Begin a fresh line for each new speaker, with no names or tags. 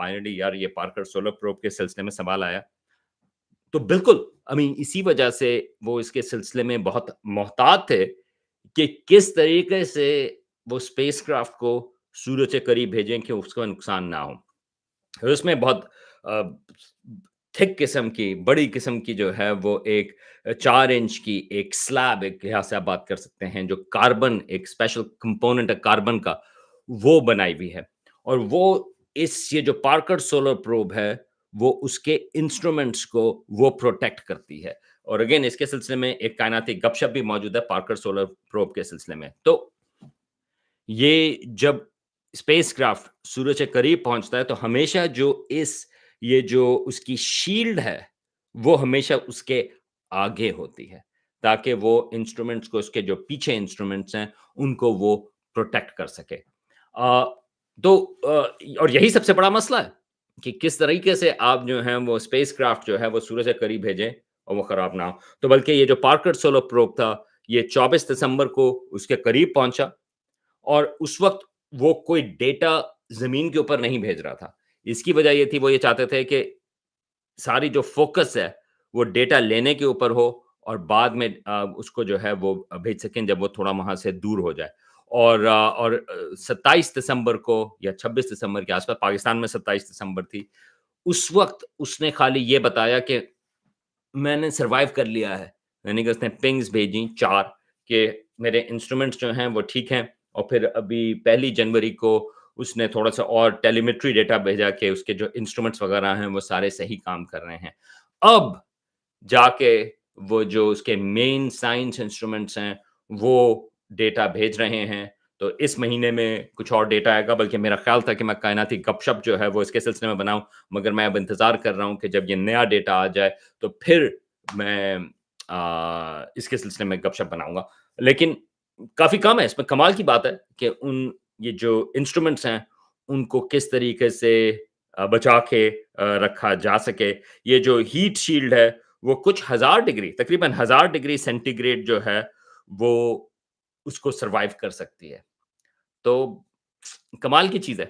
Finally यार ये Parker solar probe के सिलसिले में सवाल आया। तो बिल्कुल, इसी वजह से वो इसके सिलसिले में बहुत मोहतात थे कि किस तरीके से वो स्पेसक्राफ्ट को सूरज के करीब भेजें कि उसको नुकसान ना हो। और उसमें बहुत अ, थिक किस्म की, बड़ी किस्म की जो है वो एक 4 इंच की एक स्लैब, एक यहाँ से आप बात कर सकते हैं, जो कार्बन एक स्पेशल कंपोनेंट है कार्बन का, वो बनाई हुई है। और वो ये जो पार्कर सोलर प्रोब है, वो उसके इंस्ट्रूमेंट्स को वो प्रोटेक्ट करती है। और अगेन इसके सिलसिले में एक कायनाती गपशप भी मौजूद है पार्कर सोलर प्रोब के सिलसिले में। तो ये जब स्पेसक्राफ्ट सूरज के करीब पहुँचता है, तो हमेशा ये जो उसकी शील्ड है, वो हमेशा उसके आगे होती है, ताकि वो इंस्ट्रूमेंट्स को उसके जो पीछे इंस्ट्रूमेंट्स हैं, उनको वो प्रोटेक्ट कर सके। तो और यही सबसे बड़ा मसला है कि किस तरीके से आप जो हैं वो स्पेसक्राफ्ट जो है वो सूरज के करीब भेजें और वो खराब ना हो। तो बल्कि ये जो पार्कर सोलर प्रोब था, ये 24 दिसंबर को उसके करीब पहुँचा और उस वक़्त वो कोई डेटा ज़मीन के ऊपर नहीं भेज रहा था। इसकी वजह ये थी, वो ये चाहते थे कि सारी जो फ़ोकस है, वो डेटा लेने के ऊपर हो और बाद में उसको जो है वो भेज सकें जब वो थोड़ा वहाँ से दूर हो जाए। और 27 दिसंबर को या 26 दिसंबर के आस-पास, पाकिस्तान में 27 दिसंबर थी, उस वक़्त उसने खाली ये बताया कि मैंने सर्वाइव कर लिया है। यानी कि उसने पिंग्स भेजी 4 कि मेरे इंस्ट्रूमेंट्स जो हैं वो ठीक हैं, और फिर अभी पहली जनवरी को उसने थोड़ा-सा और टेलीमेट्री डेटा भेजा कि उसके जो इंस्ट्रूमेंट्स वगैरह हैं वो सारे सही काम कर रहे हैं। अब जाके वो जो उसके मेन साइंस इंस्ट्रूमेंट्स हैं, वो डेटा भेज रहे हैं। तो इस महीने में कुछ और डेटा आएगा, बल्कि मेरा ख़्याल था कि मैं कायनाती गपशप जो है वो इसके सिलसिले में बनाऊँ, मगर मैं अब इंतज़ार कर रहा हूँ कि जब ये नया डेटा आ जाए, तो फिर मैं इसके सिलसिले में गपशप बनाऊँगा। लेकिन काफ़ी कम है, इसमें कमाल की बात है कि ये जो इंस्ट्रूमेंट्स हैं, उनको किस तरीके से बचा के रखा जा सके। ये जो हीट शील्ड है, वो कुछ हज़ार डिग्री, तकरीबन 1000 डिग्री सेंटीग्रेड जो है, वो उसको सर्वाइव कर सकती है। तो कमाल की चीज़ है।